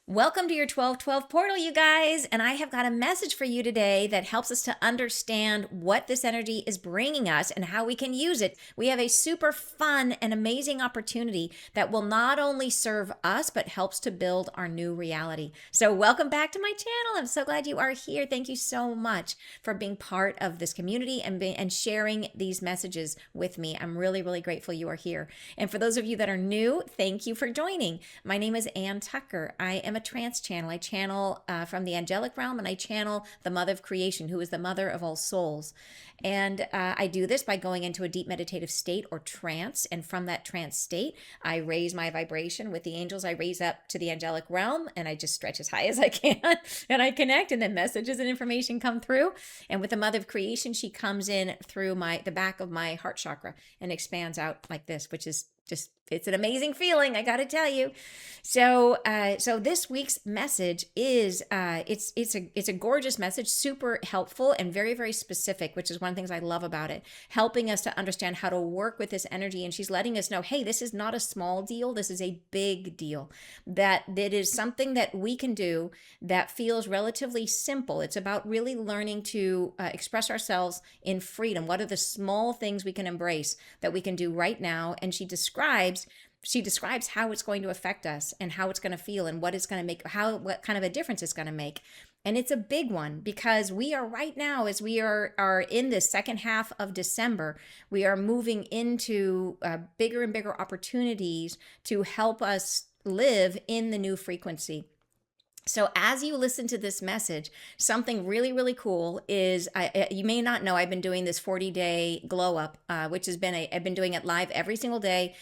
Welcome to your 1212 portal, you guys. And I have got a message for you today that helps us to understand what this energy is bringing us and how we can use it. We have a super fun and amazing opportunity that will not only serve us, but helps to build our new reality. So, welcome back to my channel. I'm so glad you are here. Thank you so much for being part of this community and sharing these messages with me. I'm really, really grateful you are here. And for those of you that are new, thank you for joining. My name is Ann Tucker. I am a trance channel. I channel from the angelic realm, and I channel the mother of creation, who is the mother of all souls. And I do this by going into a deep meditative state or trance. And from that trance state, I raise my vibration with the angels. I raise up to the angelic realm and I just stretch as high as I can and I connect, and then messages and information come through. And with the mother of creation, she comes in through the back of my heart chakra and expands out like this, which is just, it's an amazing feeling, I got to tell you. So this week's message is it's a gorgeous message, super helpful and very, very specific, which is one of the things I love about it, helping us to understand how to work with this energy. And she's letting us know, hey, this is not a small deal, this is a big deal, that it is something that we can do that feels relatively simple. It's about really learning to express ourselves in freedom. What are the small things we can embrace that we can do right now? And she describes how it's going to affect us and how it's going to feel and what it's going to make, what kind of a difference it's going to make. And it's a big one because we are right now, as we are in this second half of December, we are moving into bigger and bigger opportunities to help us live in the new frequency. So as you listen to this message, something really, really cool is, you may not know, I've been doing this 40-day glow up, which has been, I've been doing it live every single day.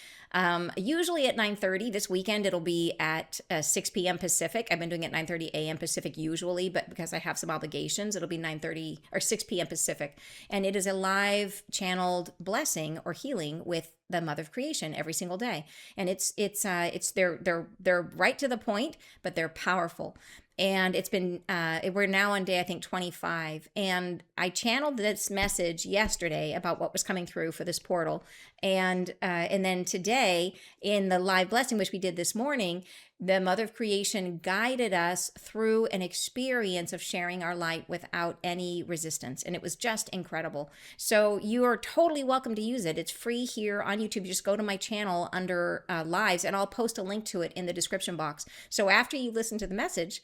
Usually at 9:30. This weekend it'll be at 6 p.m. Pacific. I've been doing it 9:30 a.m. Pacific usually, but because I have some obligations, it'll be 9:30 or 6 p.m. Pacific. And it is a live channeled blessing or healing with the mother of creation every single day. And they're right to the point, but they're powerful. And it's been we're now on day, I think, 25, and I channeled this message yesterday about what was coming through for this portal, and then today in the live blessing, which we did this morning, the mother of creation guided us through an experience of sharing our light without any resistance, and it was just incredible. So you are totally welcome to use it. It's free here on YouTube. Just go to my channel under lives, and I'll post a link to it in the description box. So after you listen to the message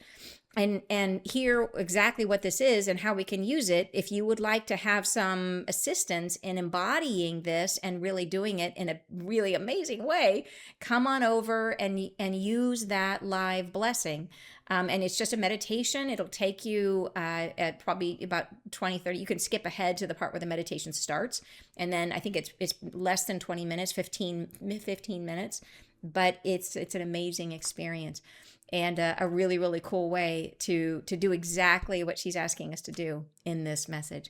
and hear exactly what this is and how we can use it, if you would like to have some assistance in embodying this and really doing it in a really amazing way, come on over and use that live blessing. And it's just a meditation. It'll take you at probably about 20, 30. You can skip ahead to the part where the meditation starts. And then I think it's less than 20 minutes, 15 minutes. But it's an amazing experience and a really, really cool way to do exactly what she's asking us to do in this message.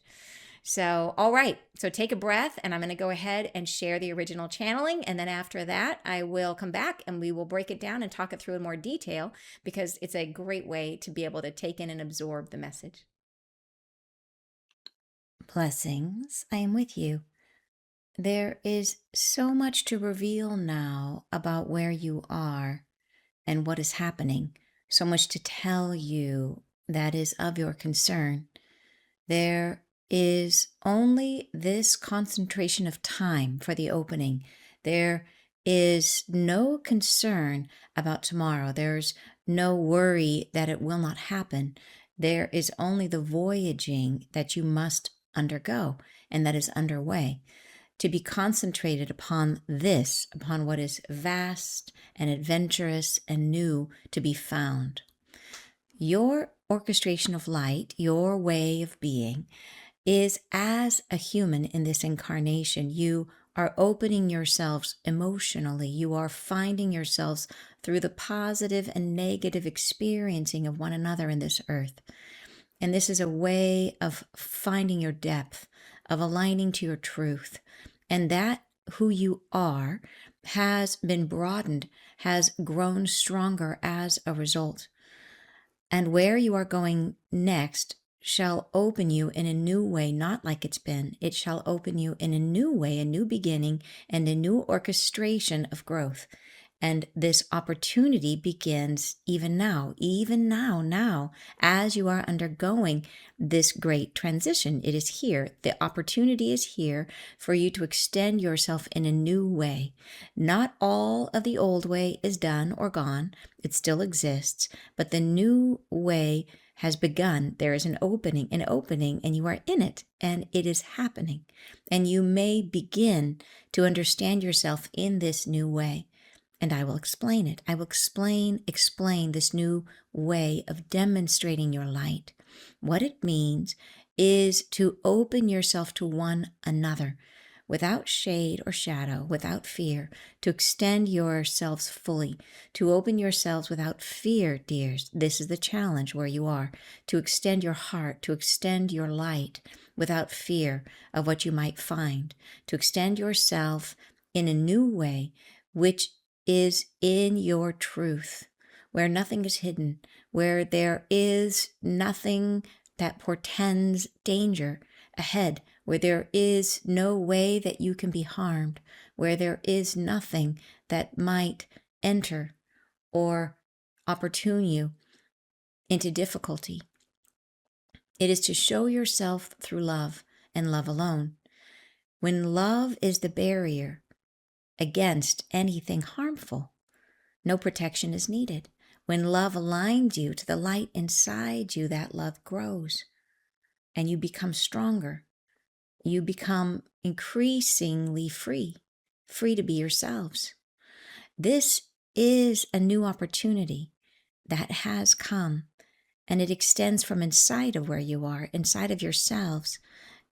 So, all right. So take a breath, and I'm going to go ahead and share the original channeling. And then after that, I will come back and we will break it down and talk it through in more detail, because it's a great way to be able to take in and absorb the message. Blessings, I am with you. There is so much to reveal now about where you are and what is happening, so much to tell you that is of your concern. There is only this concentration of time for the opening. There is no concern about tomorrow. There's no worry that it will not happen. There is only the voyaging that you must undergo and that is underway, to be concentrated upon this, upon what is vast and adventurous and new to be found. Your orchestration of light, your way of being, is as a human in this incarnation. You are opening yourselves emotionally. You are finding yourselves through the positive and negative experiencing of one another in this earth. And this is a way of finding your depth, of aligning to your truth. And that who you are has been broadened, has grown stronger as a result. And where you are going next shall open you in a new way, not like it's been. It shall open you in a new way, a new beginning, and a new orchestration of growth. And this opportunity begins even now, as you are undergoing this great transition. It is here. The opportunity is here for you to extend yourself in a new way. Not all of the old way is done or gone. It still exists, but the new way has begun. There is an opening, and you are in it, and it is happening. And you may begin to understand yourself in this new way. And I will explain it. I will explain this new way of demonstrating your light. What it means is to open yourself to one another without shade or shadow, without fear, to extend yourselves fully, to open yourselves without fear, dears. This is the challenge where you are, to extend your heart, to extend your light without fear of what you might find, to extend yourself in a new way, which is in your truth, where nothing is hidden, where there is nothing that portends danger ahead, where there is no way that you can be harmed, where there is nothing that might enter or opportune you into difficulty. It is to show yourself through love and love alone. When love is the barrier against anything harmful, no protection is needed. When love aligns you to the light inside you, that love grows and you become stronger. You become increasingly free to be yourselves. This is a new opportunity that has come, and it extends from inside of where you are, inside of yourselves.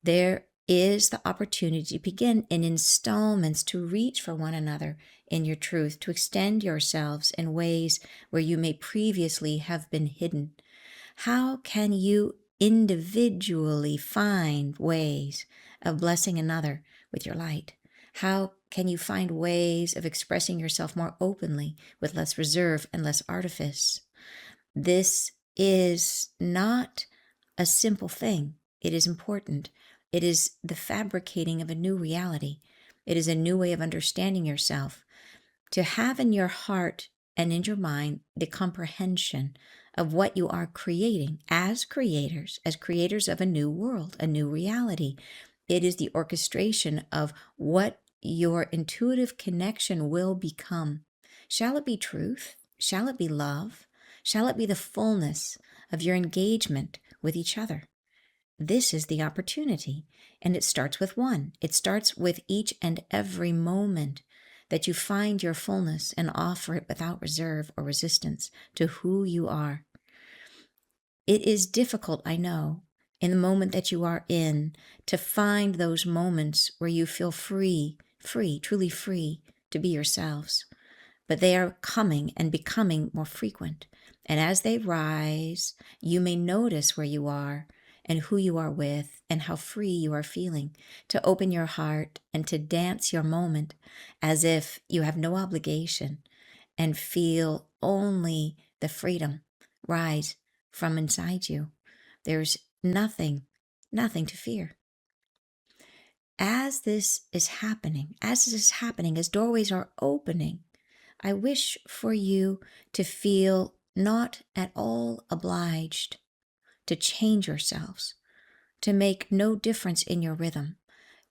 There is the opportunity to begin in installments to reach for one another in your truth, to extend yourselves in ways where you may previously have been hidden. How can you individually find ways of blessing another with your light? How can you find ways of expressing yourself more openly with less reserve and less artifice? This is not a simple thing. It is important. It is the fabricating of a new reality. It is a new way of understanding yourself. To have in your heart and in your mind the comprehension of what you are creating as creators of a new world, a new reality. It is the orchestration of what your intuitive connection will become. Shall it be truth? Shall it be love? Shall it be the fullness of your engagement with each other? This is the opportunity, and it starts with one. It starts with each and every moment that you find your fullness and offer it without reserve or resistance to who you are. It is difficult, I know, in the moment that you are in, to find those moments where you feel free, truly free to be yourselves. But they are coming and becoming more frequent. And as they rise, you may notice where you are and who you are with and how free you are feeling, to open your heart and to dance your moment as if you have no obligation and feel only the freedom rise from inside you. There's nothing to fear. As this is happening, as doorways are opening, I wish for you to feel not at all obliged to change yourselves, to make no difference in your rhythm,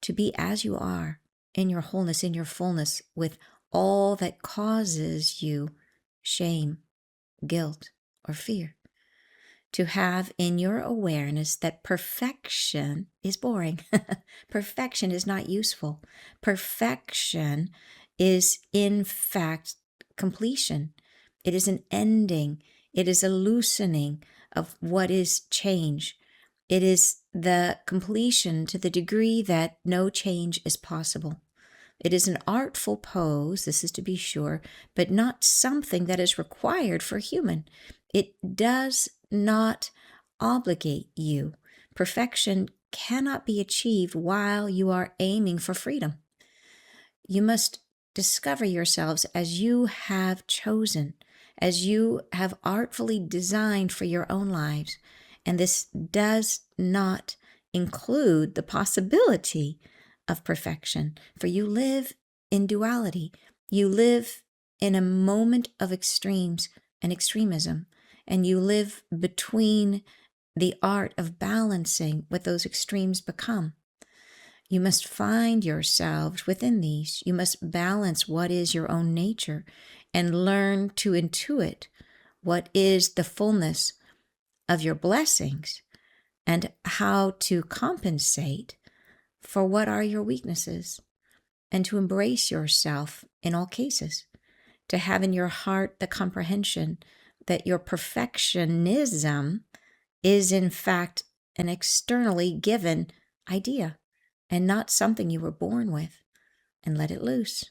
to be as you are, in your wholeness, in your fullness, with all that causes you shame, guilt, or fear. To have in your awareness that perfection is boring. Perfection is not useful. Perfection is, in fact, completion. It is an ending. It is a loosening of what is change. It is the completion to the degree that no change is possible. It is an artful pose, this is to be sure, but not something that is required for human. It does not obligate you. Perfection cannot be achieved while you are aiming for freedom. You must discover yourselves as you have chosen, as you have artfully designed for your own lives. And this does not include the possibility of perfection, for you live in duality. You live in a moment of extremes and extremism, and you live between the art of balancing what those extremes become. You must find yourselves within these. You must balance what is your own nature and learn to intuit what is the fullness of your blessings and how to compensate for what are your weaknesses, and to embrace yourself in all cases, to have in your heart the comprehension that your perfectionism is in fact an externally given idea and not something you were born with, and let it loose.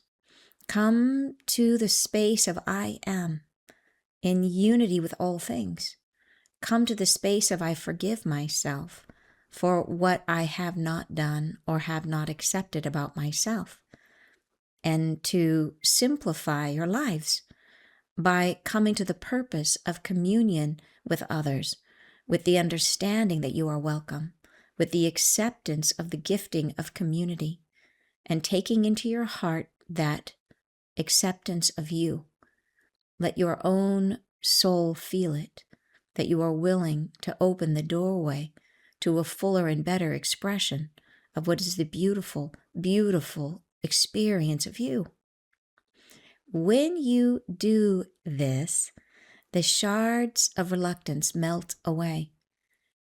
Come to the space of I am in unity with all things. Come to the space of I forgive myself for what I have not done or have not accepted about myself, and to simplify your lives by coming to the purpose of communion with others, with the understanding that you are welcome, with the acceptance of the gifting of community, and taking into your heart that acceptance of you. Let your own soul feel it, that you are willing to open the doorway to a fuller and better expression of what is the beautiful, beautiful experience of you. When you do this, the shards of reluctance melt away.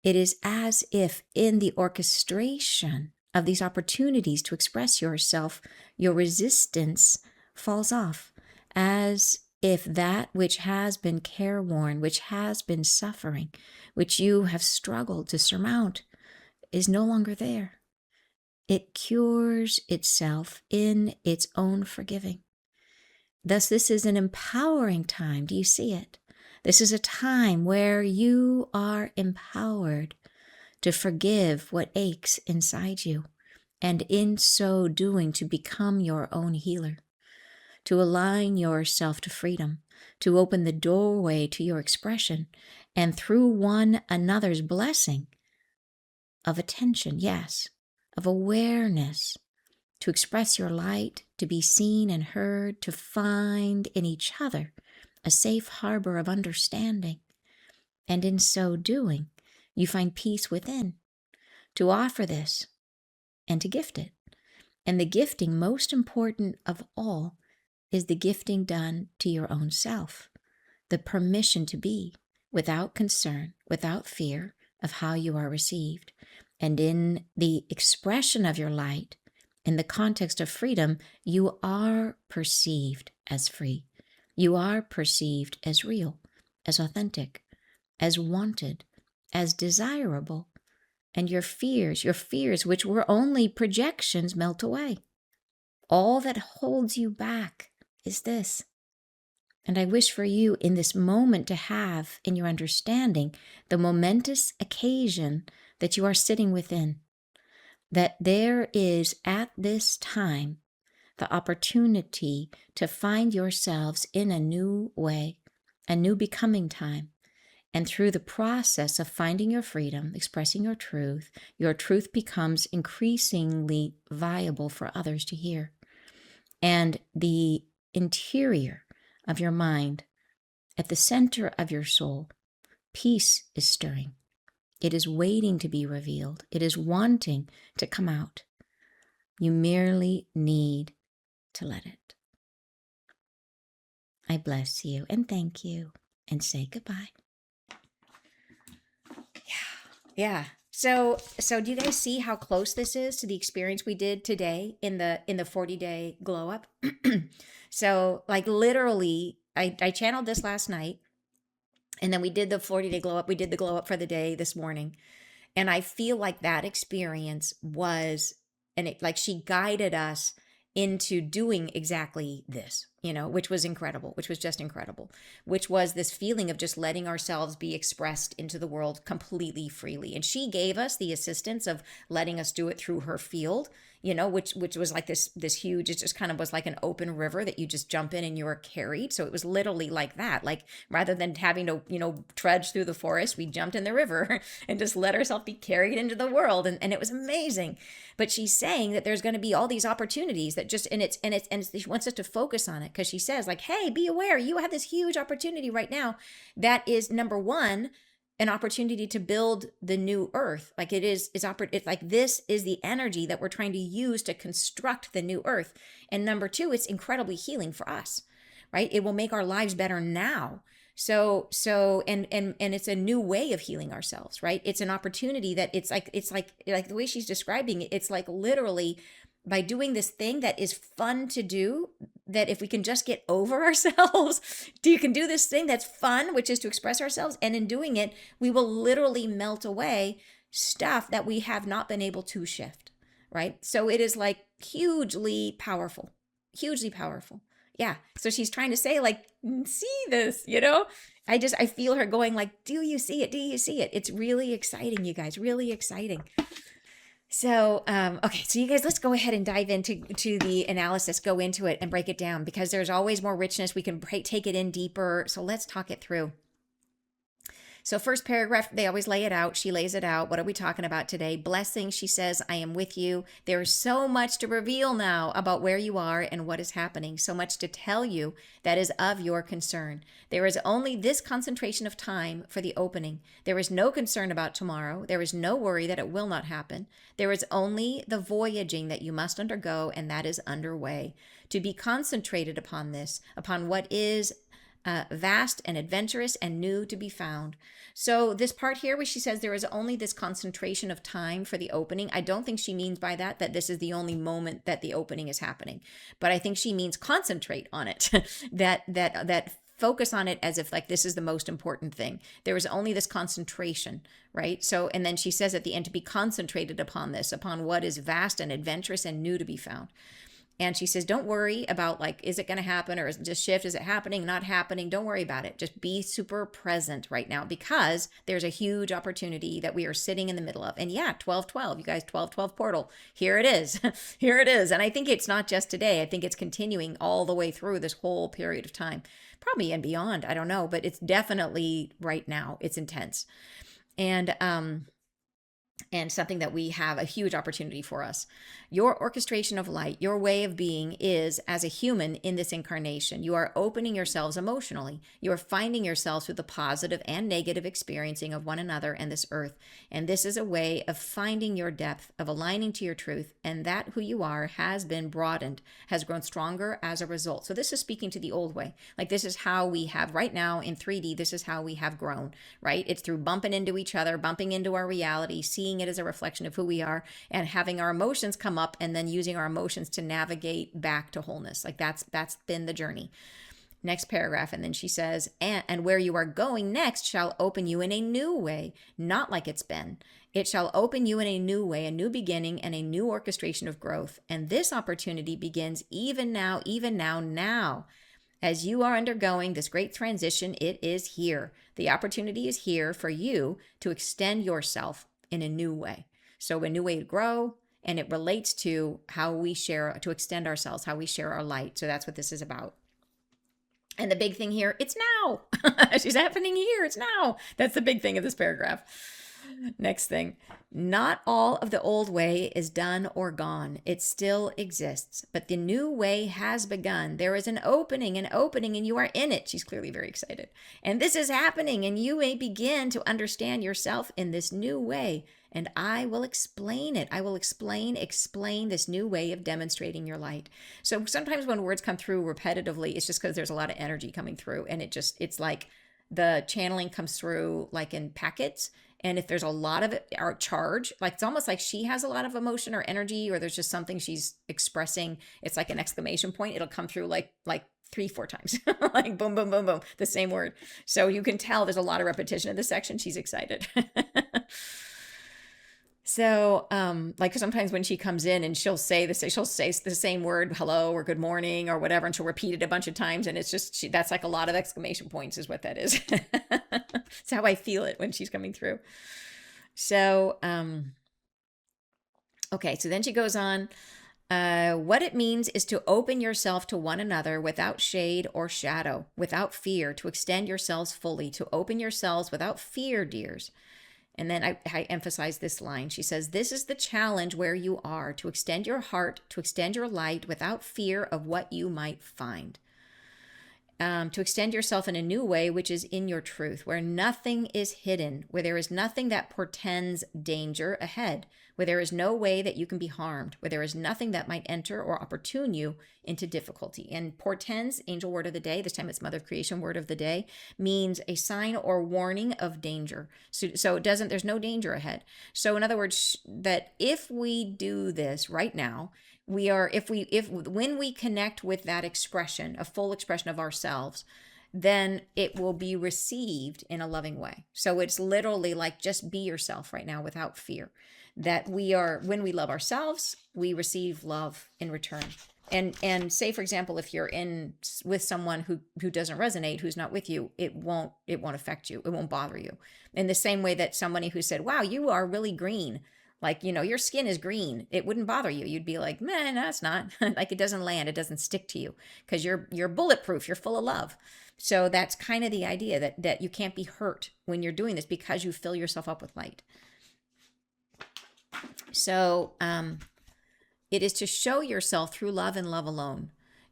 It is as if in the orchestration of these opportunities to express yourself, your resistance falls off, as if that which has been careworn, which has been suffering, which you have struggled to surmount, is no longer there. It cures itself in its own forgiving. Thus, this is an empowering time. Do you see it? This is a time where you are empowered to forgive what aches inside you, and in so doing to become your own healer, to align yourself to freedom, to open the doorway to your expression, and through one another's blessing of attention, yes, of awareness, to express your light, to be seen and heard, to find in each other a safe harbor of understanding. And in so doing, you find peace within, to offer this and to gift it. And the gifting, most important of all, is the gifting done to your own self, the permission to be without concern, without fear of how you are received. And in the expression of your light, in the context of freedom, you are perceived as free. You are perceived as real, as authentic, as wanted, as desirable. And your fears, which were only projections, melt away. All that holds you back is this. And I wish for you in this moment to have in your understanding the momentous occasion that you are sitting within, that there is at this time the opportunity to find yourselves in a new way, a new becoming time. And through the process of finding your freedom, expressing your truth becomes increasingly viable for others to hear. And the interior of your mind, at the center of your soul, peace is stirring. It is waiting to be revealed. It is wanting to come out. You merely need to let it. I bless you and thank you and say goodbye. Yeah. So do you guys see how close this is to the experience we did today in the 40-day glow up? So like literally, I channeled this last night, and then we did the 40-day glow up. We did the glow up for the day this morning. And I feel like that experience was, and it, like she guided us into doing exactly this, which was incredible, which was just incredible, which was this feeling of just letting ourselves be expressed into the world completely freely. And she gave us the assistance of letting us do it through her field, which was like this huge, it just kind of was like an open river that you just jump in and you are carried. So it was literally like that, like rather than having to, trudge through the forest, we jumped in the river and just let ourselves be carried into the world. And it was amazing. But she's saying that there's going to be all these opportunities that just, and she wants us to focus on it. because she says like, hey, be aware, you have this huge opportunity right now that is, number one, an opportunity to build the new earth. Like it's like this is the energy that we're trying to use to construct the new earth. And number two, it's incredibly healing for us, right? It will make our lives better now. And it's a new way of healing ourselves, right? It's an opportunity that it's like the way she's describing it, it's like literally by doing this thing that is fun to do, that if we can just get over ourselves, you can do this thing that's fun, which is to express ourselves. And in doing it, we will literally melt away stuff that we have not been able to shift, right? So it is like hugely powerful, hugely powerful. Yeah. So she's trying to say like, see this, I feel her going like, do you see it? Do you see it? It's really exciting, you guys, really exciting. So, okay, so you guys, let's go ahead and dive into the analysis, go into it and break it down, because there's always more richness. We can take it in deeper. So let's talk it through. So first paragraph, they always lay it out. She lays it out. What are we talking about today? Blessing, she says, I am with you. There is so much to reveal now about where you are and what is happening. So much to tell you that is of your concern. There is only this concentration of time for the opening. There is no concern about tomorrow. There is no worry that it will not happen. There is only the voyaging that you must undergo, and that is underway. To be concentrated upon this, upon what is vast and adventurous and new to be found. So this part here where she says there is only this concentration of time for the opening, I don't think she means by that this is the only moment that the opening is happening. But I think she means concentrate on it, that focus on it as if like this is the most important thing. There is only this concentration, right? So, and then she says at the end to be concentrated upon this, upon what is vast and adventurous and new to be found. And she says, don't worry about like, is it going to happen or is it just shift? Is it happening, not happening? Don't worry about it. Just be super present right now, because there's a huge opportunity that we are sitting in the middle of. And yeah, 12-12, you guys, 12-12 portal. Here it is. Here it is. And I think it's not just today. I think it's continuing all the way through this whole period of time, probably and beyond. I don't know, but it's definitely right now. It's intense. And something that we have a huge opportunity for us. Your orchestration of light, your way of being is as a human in this incarnation. You are opening yourselves emotionally. You are finding yourselves through the positive and negative experiencing of one another and this earth. And this is a way of finding your depth, of aligning to your truth. And that who you are has been broadened, has grown stronger as a result. So this is speaking to the old way. Like this is how we have right now in 3D, this is how we have grown, right? It's through bumping into each other, bumping into our reality, seeing it as a reflection of who we are, and having our emotions come up and then using our emotions to navigate back to wholeness. Like that's been the journey. Next paragraph. And then she says, and where you are going next shall open you in a new way, not like it's been. It shall open you in a new way, a new beginning and a new orchestration of growth. And this opportunity begins even now. As you are undergoing this great transition, it is here. The opportunity is here for you to extend yourself in a new way. So a new way to grow, and it relates to how we share, to extend ourselves, how we share our light. So that's what this is about. And the big thing here, it's now. She's happening here. It's now. That's the big thing of this paragraph. Next thing, not all of the old way is done or gone. It still exists, but the new way has begun. There is an opening, and you are in it. She's clearly very excited. And this is happening, and you may begin to understand yourself in this new way. And I will explain it. I will explain this new way of demonstrating your light. So sometimes when words come through repetitively, it's just because there's a lot of energy coming through, and it's like the channeling comes through like in packets. And if there's a lot of it, or charge, like it's almost like she has a lot of emotion or energy, or there's just something she's expressing. It's like an exclamation point. It'll come through like 3-4 times, like boom, boom, boom, boom, the same word. So you can tell there's a lot of repetition in this section. She's excited. So, like sometimes when she comes in and she'll say the same word, hello or good morning or whatever, and she'll repeat it a bunch of times. And it's just, that's like a lot of exclamation points is what that is. It's how I feel it when she's coming through. So, okay. So then she goes on, what it means is to open yourself to one another without shade or shadow, without fear, to extend yourselves fully, to open yourselves without fear, dears. And then I emphasize this line. She says, this is the challenge where you are, to extend your heart, to extend your light without fear of what you might find. to extend yourself in a new way, which is in your truth, where nothing is hidden, where there is nothing that portends danger ahead, where there is no way that you can be harmed, where there is nothing that might enter or opportune you into difficulty. And portends, angel word of the day, this time it's mother of creation word of the day, means a sign or warning of danger. So it doesn't, there's no danger ahead. So in other words, that if we do this right now, we are, when we connect with that expression, a full expression of ourselves, then it will be received in a loving way. So it's literally like, just be yourself right now without fear. That we are, when we love ourselves, we receive love in return. And say, for example, if you're in with someone who doesn't resonate, who's not with you, it won't affect you. It won't bother you. In the same way that somebody who said, wow, you are really green, like, your skin is green, it wouldn't bother you. You'd be like, man, no, it's not. Like, it doesn't land, it doesn't stick to you, because you're bulletproof, you're full of love. So that's kind of the idea, that you can't be hurt when you're doing this, because you fill yourself up with light. So it is to show yourself through love and love alone.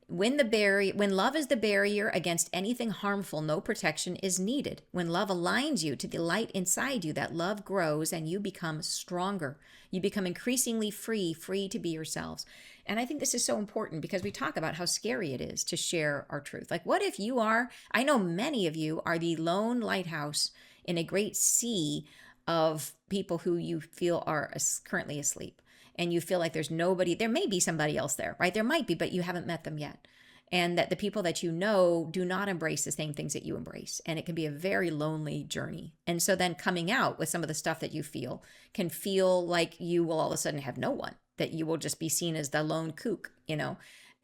When love is the barrier against anything harmful, no protection is needed. When love aligns you to the light inside you, that love grows and you become stronger. You become increasingly free to be yourselves. And I think this is so important, because we talk about how scary it is to share our truth. Like, what if you are, I know many of you are the lone lighthouse in a great sea of people who you feel are currently asleep. And you feel like there's nobody, there may be somebody else there, right? There might be, but you haven't met them yet. And that the people that you know do not embrace the same things that you embrace. And it can be a very lonely journey. And so then coming out with some of the stuff that you feel can feel like you will all of a sudden have no one, that you will just be seen as the lone kook,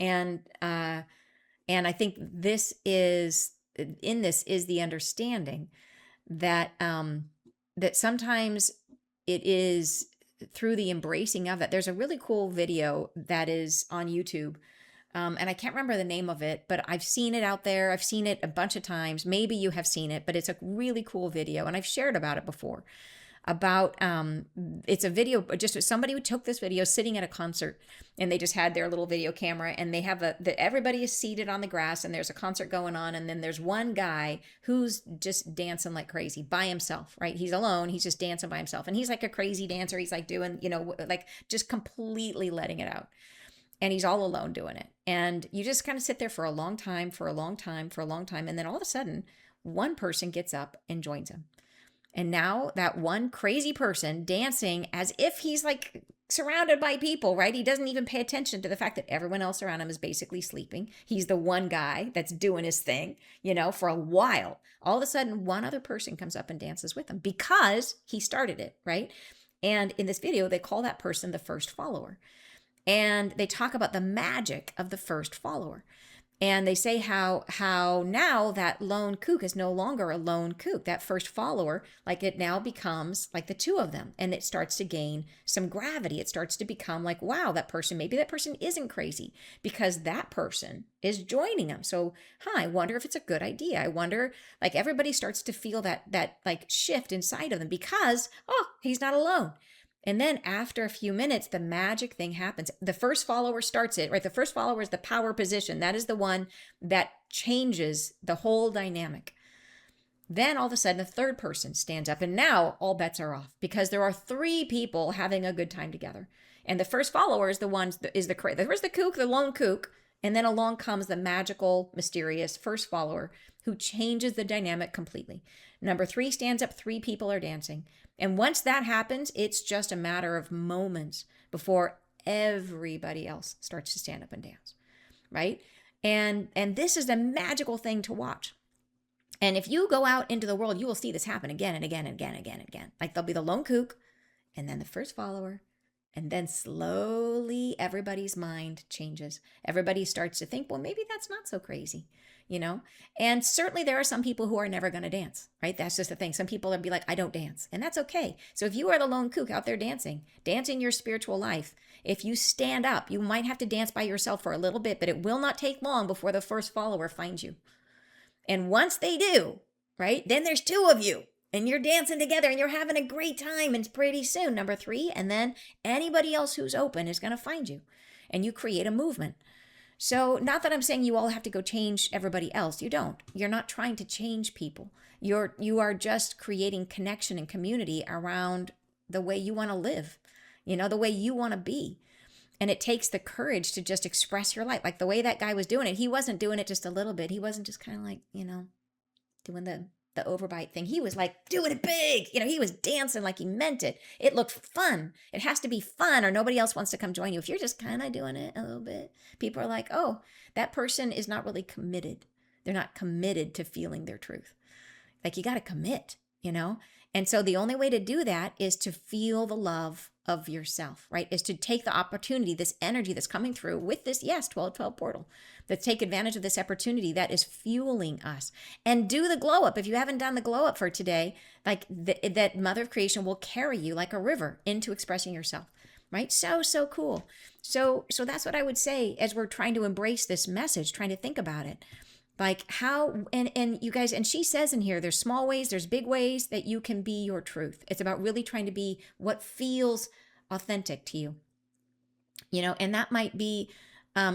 And I think this is the understanding that, that sometimes it is through the embracing of it. There's a really cool video that is on YouTube. And I can't remember the name of it, but I've seen it out there. I've seen it a bunch of times. Maybe you have seen it, but it's a really cool video. And I've shared about it before. It's a video, just somebody who took this video sitting at a concert, and they just had their little video camera, and they have everybody is seated on the grass, and there's a concert going on. And then there's one guy who's just dancing like crazy by himself, right? He's alone. He's just dancing by himself. And he's like a crazy dancer. He's like doing, like just completely letting it out. And he's all alone doing it. And you just kind of sit there for a long time. And then all of a sudden, one person gets up and joins him. And now that one crazy person dancing as if he's like surrounded by people, right? He doesn't even pay attention to the fact that everyone else around him is basically sleeping. He's the one guy that's doing his thing, for a while. All of a sudden, one other person comes up and dances with him because he started it, right? And in this video, they call that person the first follower. And they talk about the magic of the first follower. And they say how now that lone kook is no longer a lone kook. That first follower, like, it now becomes like the two of them, and it starts to gain some gravity. It starts to become like, wow, maybe that person isn't crazy, because that person is joining them. So, I wonder if it's a good idea. I wonder, like, everybody starts to feel that like shift inside of them, because, he's not alone. And then after a few minutes, the magic thing happens. The first follower starts it, right? The first follower is the power position. That is the one that changes the whole dynamic. Then all of a sudden, a third person stands up, and now all bets are off, because there are three people having a good time together. And the first follower is the kook, the lone kook. And then along comes the magical, mysterious first follower, who changes the dynamic completely. Number three stands up, three people are dancing. And once that happens, it's just a matter of moments before everybody else starts to stand up and dance, right? And this is a magical thing to watch. And if you go out into the world, you will see this happen again and again and again and again and again. Like, there'll be the lone kook, and then the first follower, and then slowly everybody's mind changes. Everybody starts to think, well, maybe that's not so crazy, And certainly there are some people who are never going to dance, right? That's just the thing. Some people will be like, I don't dance. And that's okay. So if you are the lone kook out there dancing your spiritual life, if you stand up, you might have to dance by yourself for a little bit, but it will not take long before the first follower finds you. And once they do, right, then there's two of you. And you're dancing together and you're having a great time. And pretty soon, number three, and then anybody else who's open is going to find you. And you create a movement. So, not that I'm saying you all have to go change everybody else. You don't. You're not trying to change people. You are just creating connection and community around the way you want to live, the way you want to be. And it takes the courage to just express your life. Like the way that guy was doing it, he wasn't doing it just a little bit. He wasn't just kind of like, doing the overbite thing. He was like doing it big. He was dancing like he meant it. It looked fun. It has to be fun or nobody else wants to come join you. If you're just kind of doing it a little bit, people are like, oh, that person is not really committed. They're not committed to feeling their truth. Like you got to commit, And so the only way to do that is to feel the love of yourself, right? Is to take the opportunity, this energy that's coming through with this, 1212 portal, that take advantage of this opportunity that is fueling us. And do the glow up. If you haven't done the glow up for today, like that Mother of Creation will carry you like a river into expressing yourself, right? So cool. So that's what I would say as we're trying to embrace this message, trying to think about it. Like how, and you guys, and she says in here, there's small ways, there's big ways that you can be your truth. It's about really trying to be what feels authentic to you, and that might be,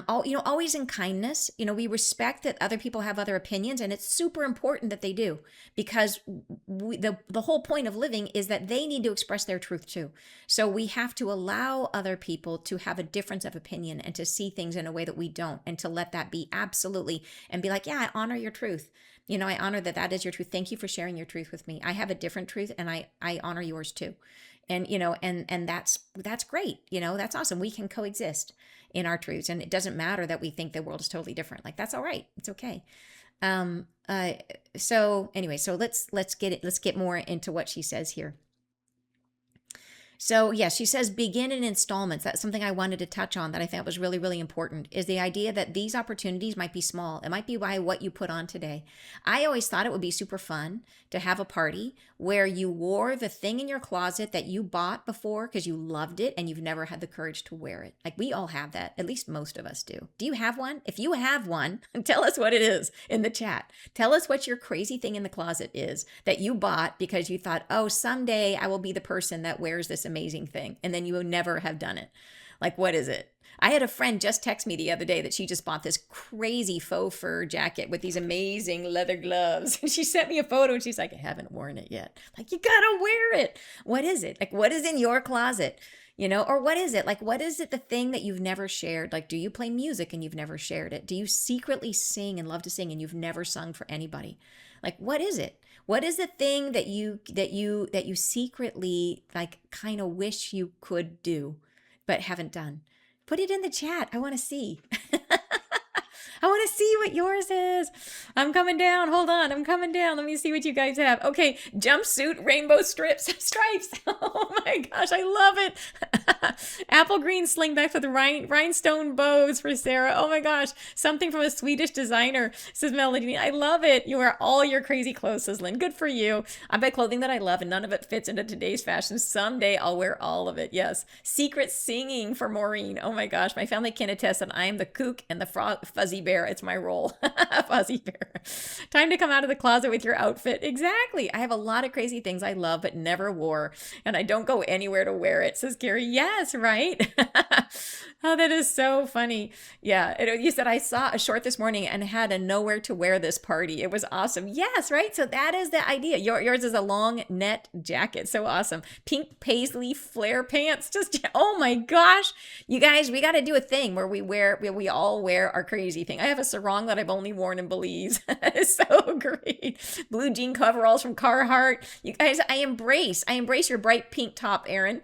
always in kindness. We respect that other people have other opinions, and it's super important that they do, because the whole point of living is that they need to express their truth too. So we have to allow other people to have a difference of opinion and to see things in a way that we don't, and to let that be absolutely, and be like, yeah, I honor your truth. I honor that is your truth. Thank you for sharing your truth with me. I have a different truth, and I honor yours too. And, and that's great. That's awesome. We can coexist in our truths. And it doesn't matter that we think the world is totally different. Like, that's all right. It's okay. So anyway, so let's get more into what she says here. So yeah, she says begin in installments. That's something I wanted to touch on that I thought was really, really important, is the idea that these opportunities might be small. It might be by what you put on today. I always thought it would be super fun to have a party where you wore the thing in your closet that you bought before because you loved it and you've never had the courage to wear it. Like we all have that. At least most of us do. Do you have one? If you have one, tell us what it is in the chat. Tell us what your crazy thing in the closet is that you bought because you thought, oh, someday I will be the person that wears this amazing thing. And then you would never have done it. Like, what is it? I had a friend just text me the other day that she just bought this crazy faux fur jacket with these amazing leather gloves. And she sent me a photo and she's like, I haven't worn it yet. Like, you gotta wear it. What is it? Like, what is in your closet? Or what is it? Like, what is it, the thing that you've never shared? Like, do you play music and you've never shared it? Do you secretly sing and love to sing and you've never sung for anybody? Like, what is it? What is the thing that you secretly like kind of wish you could do but haven't done? Put it in the chat. I want to see. I want to see what yours is. I'm coming down. Hold on. I'm coming down. Let me see what you guys have. Okay. Jumpsuit, rainbow stripes. Oh my gosh. I love it. Apple green slingbacks with rhinestone bows for Sarah. Oh my gosh. Something from a Swedish designer, says Melody. I love it. You wear all your crazy clothes, says Lynn. Good for you. I buy clothing that I love and none of it fits into today's fashion. Someday I'll wear all of it. Yes. Secret singing for Maureen. Oh my gosh. My family can attest that I am the kook and the fuzzy bear. It's my role. Fuzzy bear. Time to come out of the closet with your outfit. Exactly. I have a lot of crazy things I love but never wore, and I don't go anywhere to wear it, says Gary. Yes, right? Oh, that is so funny. Yeah. You said I saw a short this morning and had a nowhere to wear this party. It was awesome. Yes, right? So that is the idea. Yours is a long net jacket. So awesome. Pink paisley flare pants. Just, oh my gosh. You guys, we got to do a thing where we all wear our crazy thing. I have a sarong that I've only worn in Belize. It's so great. Blue jean coveralls from Carhartt. You guys, I embrace your bright pink top, Erin.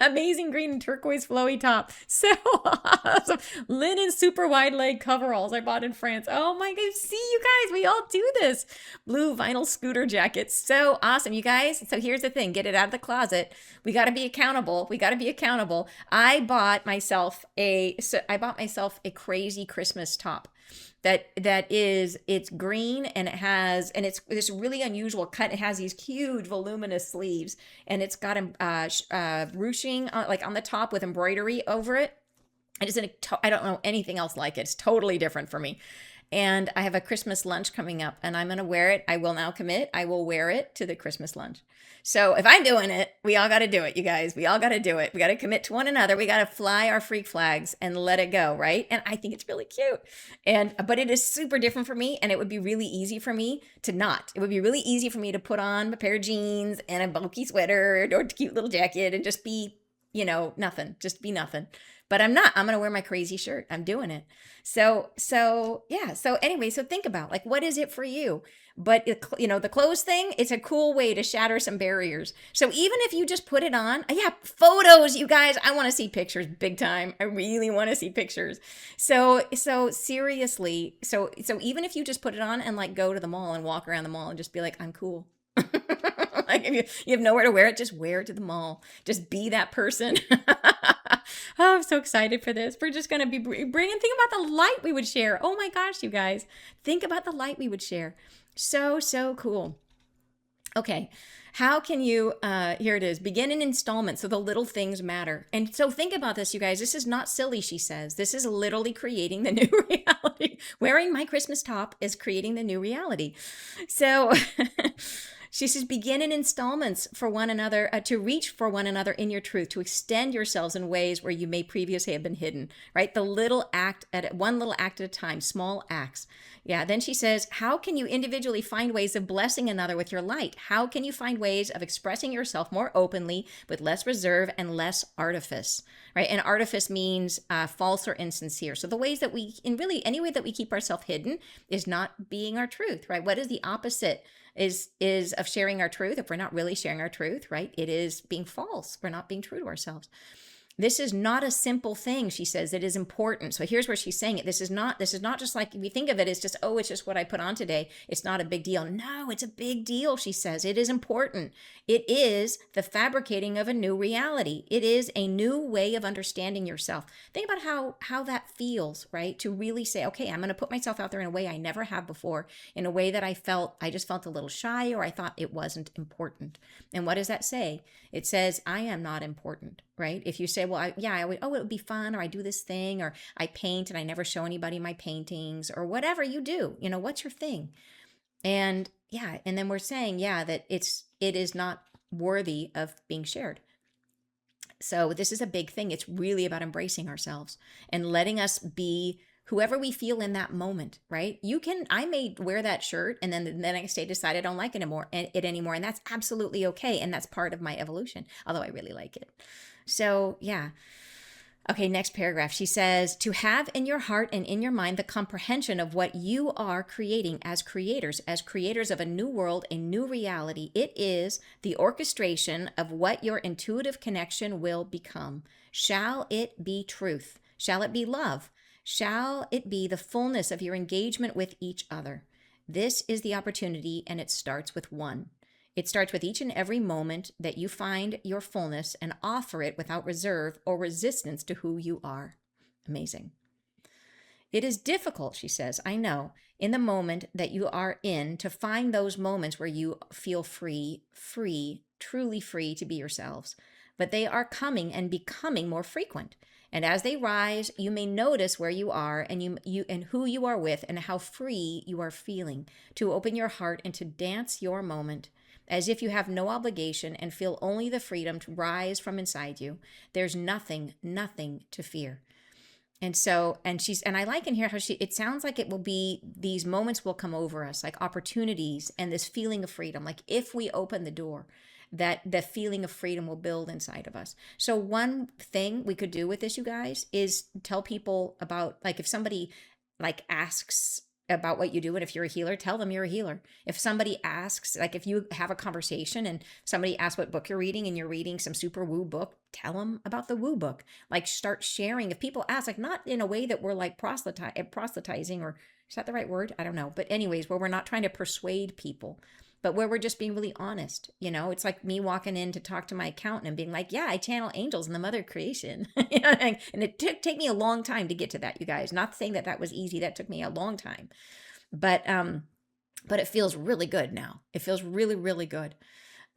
Amazing green and turquoise flowy top. So awesome. Linen super wide leg coveralls I bought in France. Oh my God. See, you guys, we all do this. Blue vinyl scooter jacket. So awesome, you guys. So here's the thing. Get it out of the closet. We got to be accountable. I bought myself a crazy Christmas top. It's green and it's this really unusual cut. It has these huge voluminous sleeves and it's got ruching like on the top with embroidery over it. I don't know anything else like it. It's totally different for me. And I have a Christmas lunch coming up and I'm going to wear it. I will now commit. I will wear it to the Christmas lunch. So if I'm doing it, we all got to do it, you guys. We all got to do it. We got to commit to one another. We got to fly our freak flags and let it go, right? And I think it's really cute. But it is super different for me, and it would be really easy for me to not. It would be really easy for me to put on a pair of jeans and a bulky sweater or a cute little jacket and just be, nothing. Just be nothing. But I'm not. I'm going to wear my crazy shirt. I'm doing it. So yeah. So anyway, so think about like, what is it for you? But the clothes thing, it's a cool way to shatter some barriers. So even if you just put it on, yeah, photos, you guys, I want to see pictures big time. I really want to see pictures. So seriously, so even if you just put it on and like go to the mall and walk around the mall and just be like, I'm cool. Like if you have nowhere to wear it, just wear it to the mall. Just be that person. Oh, I'm so excited for this. We're just going to be bringing, think about the light we would share. Oh my gosh, you guys. Think about the light we would share. So cool. Okay. How can you, here it is, begin in installments so the little things matter. And so think about this, you guys. This is not silly, she says. This is literally creating the new reality. Wearing my Christmas top is creating the new reality. So she says, begin in installments for one another, to reach for one another in your truth, to extend yourselves in ways where you may previously have been hidden, right? The little act one little act at a time, small acts. Yeah. Then she says, how can you individually find ways of blessing another with your light? How can you find ways of expressing yourself more openly with less reserve and less artifice, right? And artifice means false or insincere. So the ways that any way that we keep ourselves hidden is not being our truth, right? What is the opposite is of sharing our truth? If we're not really sharing our truth, right? It is being false. We're not being true to ourselves. This is not a simple thing, she says. It is important. So here's where she's saying it. This is not just like, we think of it as just, oh, it's just what I put on today. It's not a big deal. No, it's a big deal, she says. It is important. It is the fabricating of a new reality. It is a new way of understanding yourself. Think about how that feels, right? To really say, okay, I'm going to put myself out there in a way I never have before, in a way that I just felt a little shy, or I thought it wasn't important. And what does that say? It says, I am not important, right? If you say, well, it would be fun, or I do this thing, or I paint and I never show anybody my paintings, or whatever you do, what's your thing? And yeah, and then we're saying, that it is not worthy of being shared. So this is a big thing. It's really about embracing ourselves and letting us be whoever we feel in that moment, right? I may wear that shirt and then the next day decide I don't like it anymore, and that's absolutely okay. And that's part of my evolution, although I really like it. So yeah. Okay, next paragraph. She says, to have in your heart and in your mind the comprehension of what you are creating as creators of a new world, a new reality. It is the orchestration of what your intuitive connection will become. Shall it be truth? Shall it be love? Shall it be the fullness of your engagement with each other? This is the opportunity, and it starts with one. It starts with each and every moment that you find your fullness and offer it without reserve or resistance to who you are. Amazing. It is difficult, she says, I know, in the moment that you are in, to find those moments where you feel free, truly free to be yourselves. But they are coming and becoming more frequent. And as they rise, you may notice where you are and you and who you are with and how free you are feeling to open your heart and to dance your moment as if you have no obligation and feel only the freedom to rise from inside you. There's nothing to fear. And I like in here how it sounds like it will be, these moments will come over us, like opportunities and this feeling of freedom. Like if we open the door, that the feeling of freedom will build inside of us. So one thing we could do with this, you guys, is tell people about, like, if somebody like asks about what you do, and if you're a healer, tell them you're a healer. If somebody asks, like if you have a conversation and somebody asks what book you're reading and you're reading some super woo book, tell them about the woo book. Like start sharing. If people ask, like not in a way that we're like proselytizing, or is that the right word? I don't know. But anyways, where we're not trying to persuade people, but where we're just being really honest. It's like me walking in to talk to my accountant and being like, yeah, I channel angels in the mother creation. And it take me a long time to get to that, you guys. Not saying that was easy. That took me a long time. But it feels really good now. It feels really, really good.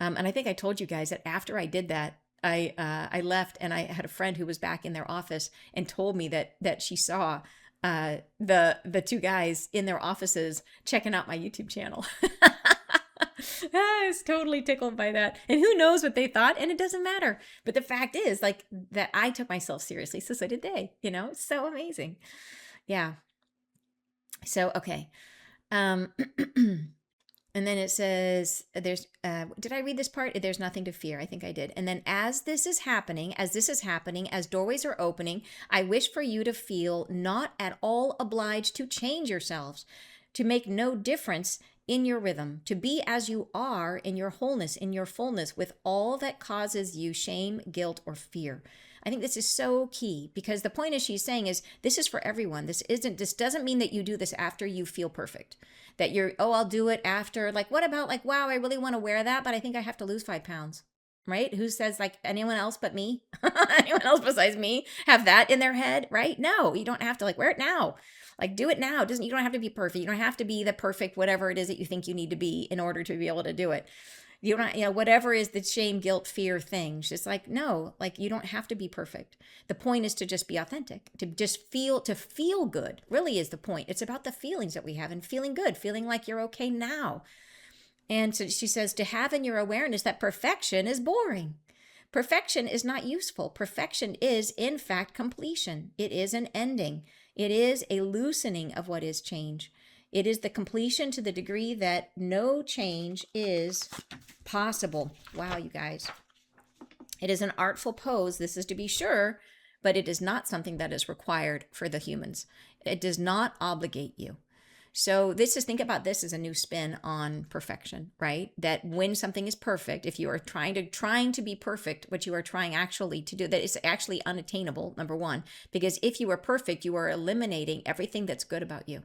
And I think I told you guys that after I did that, I left, and I had a friend who was back in their office and told me that she saw the two guys in their offices checking out my YouTube channel. I was totally tickled by that. And who knows what they thought, and it doesn't matter. But the fact is, like, that I took myself seriously, so did they. It's so amazing. Yeah. So, okay. Um, and then it says, did I read this part? There's nothing to fear. I think I did. And then as this is happening, as doorways are opening, I wish for you to feel not at all obliged to change yourselves, to make no difference in your rhythm, to be as you are in your wholeness, in your fullness, with all that causes you shame, guilt, or fear. I think this is so key, because the point is, she's saying is, this is for everyone. This doesn't mean that you do this after you feel perfect, that I'll do it after, like, what about, like, wow, I really want to wear that, but I think I have to lose 5 pounds, right? Who says, like, anyone else but me? Anyone else besides me have that in their head, right? No, you don't have to, like, wear it now. Like, do it now. You don't have to be perfect. You don't have to be the perfect whatever it is that you think you need to be in order to be able to do it. You don't, whatever is the shame, guilt, fear thing. Just like, no, like, you don't have to be perfect. The point is to just be authentic, to feel good, really is the point. It's about the feelings that we have and feeling good, feeling like you're okay now. And so she says, to have in your awareness that perfection is boring. Perfection is not useful. Perfection is, in fact, completion. It is an ending. It is a loosening of what is change. It is the completion to the degree that no change is possible. Wow, you guys. It is an artful pose, this is to be sure, but it is not something that is required for the humans. It does not obligate you. So think about this as a new spin on perfection, right? That when something is perfect, if you are trying to be perfect, what you are trying actually to do, that is actually unattainable, number one, because if you are perfect, you are eliminating everything that's good about you.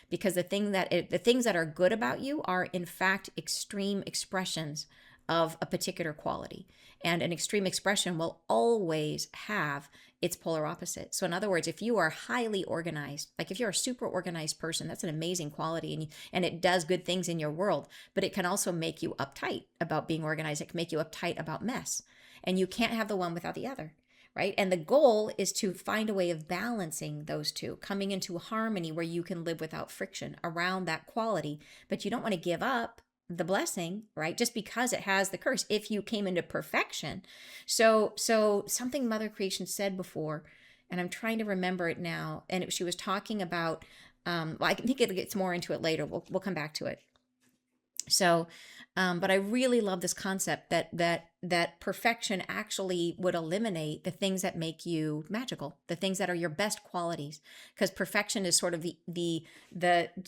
Because the things that are good about you are, in fact, extreme expressions of a particular quality. And an extreme expression will always have its polar opposite. So in other words, if you are highly organized, like if you're a super organized person, that's an amazing quality, and it does good things in your world, but it can also make you uptight about being organized. It can make you uptight about mess. And you can't have the one without the other. Right? And the goal is to find a way of balancing those two, coming into harmony where you can live without friction around that quality. But you don't want to give up the blessing, right? Just because it has the curse, if you came into perfection. So something Mother Creation said before, and I'm trying to remember it now, and she was talking about, I think it gets more into it later. We'll come back to it. So, but I really love this concept that perfection actually would eliminate the things that make you magical, the things that are your best qualities, because perfection is sort of the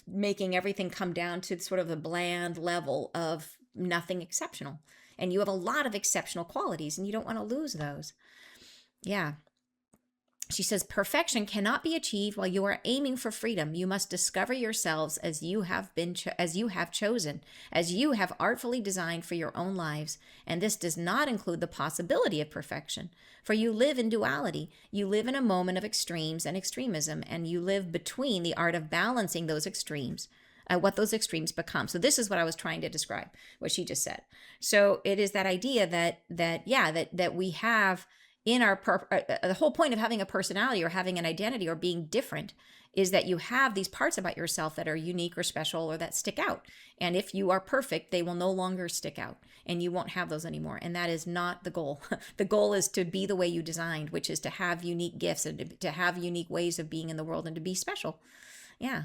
making everything come down to sort of the bland level of nothing exceptional. And you have a lot of exceptional qualities, and you don't want to lose those. Yeah. She says, perfection cannot be achieved while you are aiming for freedom. You must discover yourselves as you have chosen, as you have artfully designed for your own lives. And this does not include the possibility of perfection. For you live in duality. You live in a moment of extremes and extremism, and you live between the art of balancing those extremes, what those extremes become. So this is what I was trying to describe, what she just said. So it is that idea that we have in the whole point of having a personality or having an identity or being different is that you have these parts about yourself that are unique or special or that stick out. And if you are perfect, they will no longer stick out and you won't have those anymore. And that is not the goal. The goal is to be the way you designed, which is to have unique gifts and to have unique ways of being in the world and to be special. Yeah.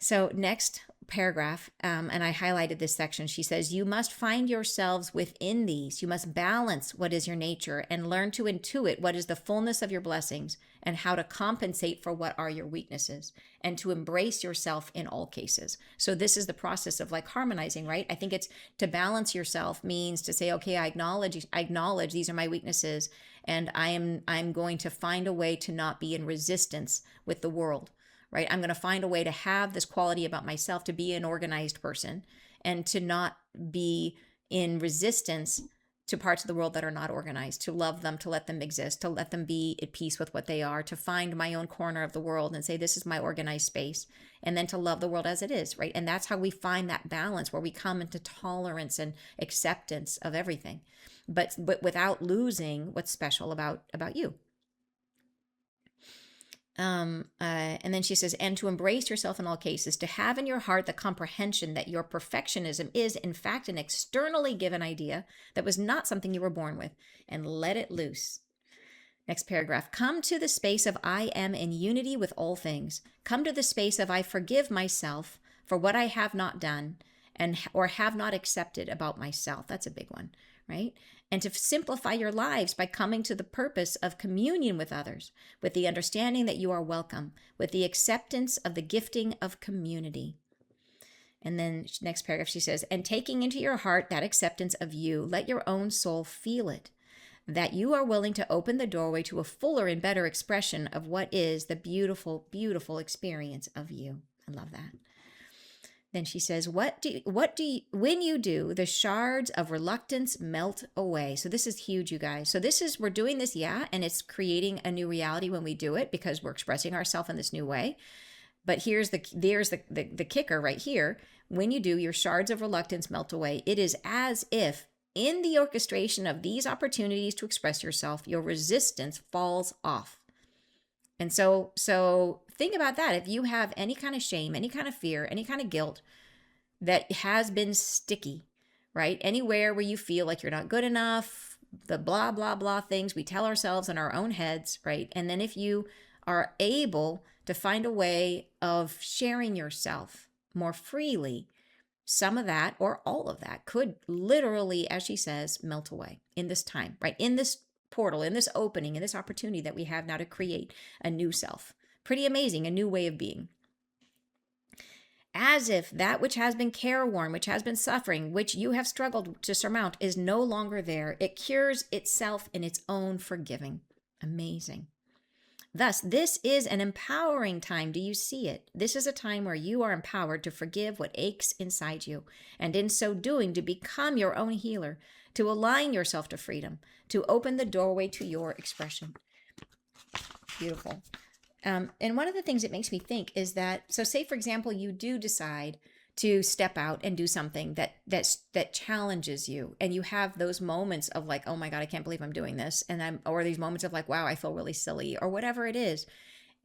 So next paragraph, and I highlighted this section, she says, you must find yourselves within these. You must balance what is your nature and learn to intuit what is the fullness of your blessings and how to compensate for what are your weaknesses and to embrace yourself in all cases. So this is the process of like harmonizing, right? I think it's to balance yourself means to say, okay, I acknowledge these are my weaknesses, and I'm going to find a way to not be in resistance with the world. Right? I'm going to find a way to have this quality about myself, to be an organized person and to not be in resistance to parts of the world that are not organized, to love them, to let them exist, to let them be at peace with what they are, to find my own corner of the world and say, this is my organized space, and then to love the world as it is, right? And that's how we find that balance where we come into tolerance and acceptance of everything, but without losing what's special about you. And then she says, and to embrace yourself in all cases, to have in your heart the comprehension that your perfectionism is, in fact, an externally given idea that was not something you were born with, and let it loose. Next paragraph. Come to the space of I am in unity with all things. Come to the space of I forgive myself for what I have not done or have not accepted about myself. That's a big one, right? And to simplify your lives by coming to the purpose of communion with others, with the understanding that you are welcome, with the acceptance of the gifting of community. And then next paragraph, she says, and taking into your heart that acceptance of you, let your own soul feel it, that you are willing to open the doorway to a fuller and better expression of what is the beautiful, beautiful experience of you. I love that. Then she says, when you do, the shards of reluctance melt away. So this is huge, you guys. So we're doing this, yeah, and it's creating a new reality when we do it because we're expressing ourselves in this new way. But there's the kicker right here. When you do, your shards of reluctance melt away. It is as if in the orchestration of these opportunities to express yourself, your resistance falls off. And so think about that. If you have any kind of shame, any kind of fear, any kind of guilt that has been sticky, right? Anywhere where you feel like you're not good enough, the blah, blah, blah things we tell ourselves in our own heads, right? And then if you are able to find a way of sharing yourself more freely, some of that or all of that could literally, as she says, melt away in this time, right? In this portal, in this opening, in this opportunity that we have now to create a new self. Pretty amazing, a new way of being. As if that which has been careworn, which has been suffering, which you have struggled to surmount is no longer there. It cures itself in its own forgiving. Amazing. Thus, this is an empowering time. Do you see it? This is a time where you are empowered to forgive what aches inside you, and in so doing, to become your own healer, to align yourself to freedom, to open the doorway to your expression. Beautiful. And one of the things it makes me think is that, so say, for example, you do decide to step out and do something that challenges you, and you have those moments of like, oh my God, I can't believe I'm doing this, or these moments of like, wow, I feel really silly, or whatever it is.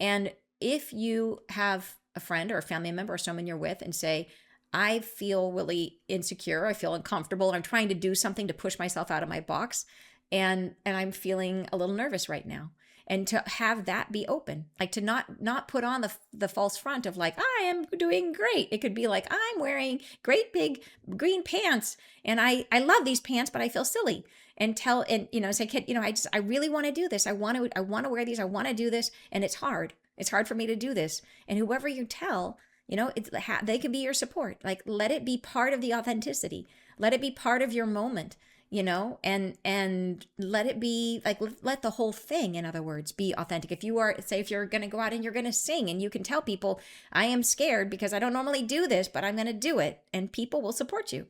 And if you have a friend or a family member or someone you're with and say, I feel really insecure, I feel uncomfortable, and I'm trying to do something to push myself out of my box, and I'm feeling a little nervous right now. And to have that be open, like to not put on the false front of like, I am doing great. It could be like, I'm wearing great big green pants and I love these pants, but I feel silly. And say, kid, I really want to do this. I want to wear these. I want to do this. And it's hard. It's hard for me to do this. And whoever you tell, they can be your support. Like, let it be part of the authenticity. Let it be part of your moment. And let it be like, let the whole thing, in other words, be authentic. If you're going to go out and you're going to sing and you can tell people, I am scared because I don't normally do this, but I'm going to do it. And people will support you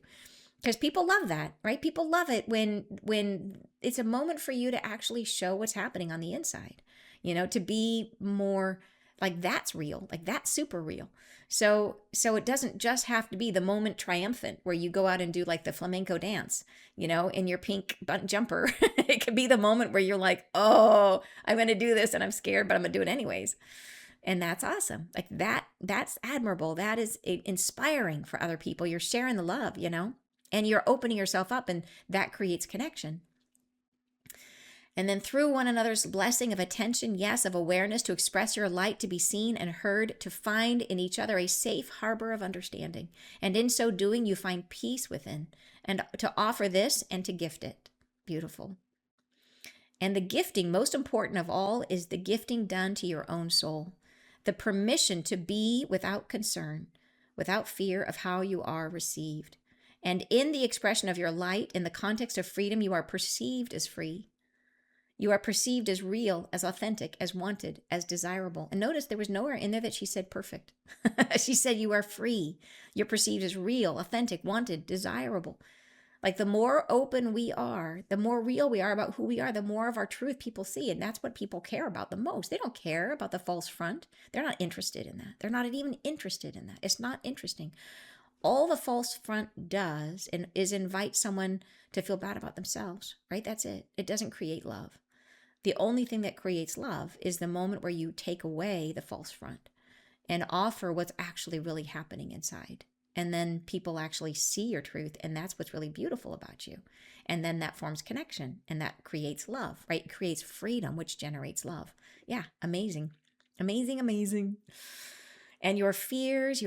because people love that, right? People love it when it's a moment for you to actually show what's happening on the inside, to be more like that's real, like that's super real. So it doesn't just have to be the moment triumphant where you go out and do like the flamenco dance, in your pink jumper. It could be the moment where you're like, oh, I'm going to do this and I'm scared, but I'm going to do it anyways. And that's awesome. Like that's admirable. That is inspiring for other people. You're sharing the love, and you're opening yourself up, and that creates connection. And then through one another's blessing of attention, yes, of awareness, to express your light, to be seen and heard, to find in each other a safe harbor of understanding. And in so doing, you find peace within, and to offer this and to gift it. Beautiful. And the gifting, most important of all, is the gifting done to your own soul. The permission to be without concern, without fear of how you are received. And in the expression of your light, in the context of freedom, you are perceived as free. You are perceived as real, as authentic, as wanted, as desirable. And notice there was nowhere in there that she said perfect. She said you are free. You're perceived as real, authentic, wanted, desirable. Like the more open we are, the more real we are about who we are, the more of our truth people see. And that's what people care about the most. They don't care about the false front. They're not interested in that. They're not even interested in that. It's not interesting. All the false front does is invite someone to feel bad about themselves, right? That's it. It doesn't create love. The only thing that creates love is the moment where you take away the false front and offer what's actually really happening inside. And then people actually see your truth, and that's what's really beautiful about you. And then that forms connection, and that creates love, right? It creates freedom, which generates love. Yeah, amazing. Amazing, amazing. And your fears,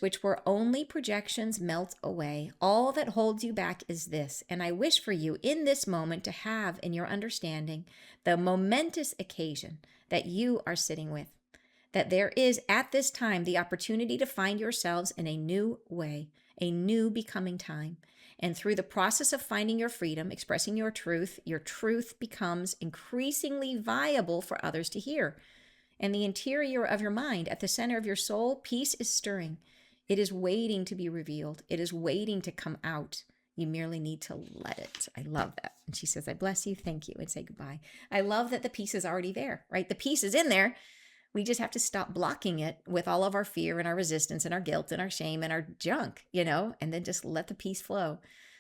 which were only projections, melt away. All that holds you back is this. And I wish for you in this moment to have in your understanding the momentous occasion that you are sitting with, that there is at this time the opportunity to find yourselves in a new way, a new becoming time. And through the process of finding your freedom, expressing your truth becomes increasingly viable for others to hear. And the interior of your mind, at the center of your soul, peace is stirring. It is waiting to be revealed. It is waiting to come out. You merely need to let it. I love that. And she says, I bless you, thank you, and say goodbye. I love that the peace is already there, right? The peace is in there. We just have to stop blocking it with all of our fear and our resistance and our guilt and our shame and our junk, and then just let the peace flow.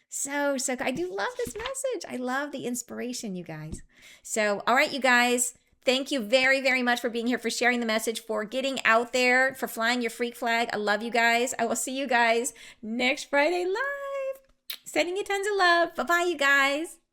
So I do love this message. I love the inspiration, you guys. So, all right, you guys. Thank you very, very much for being here, for sharing the message, for getting out there, for flying your freak flag. I love you guys. I will see you guys next Friday live. Sending you tons of love. Bye-bye, you guys.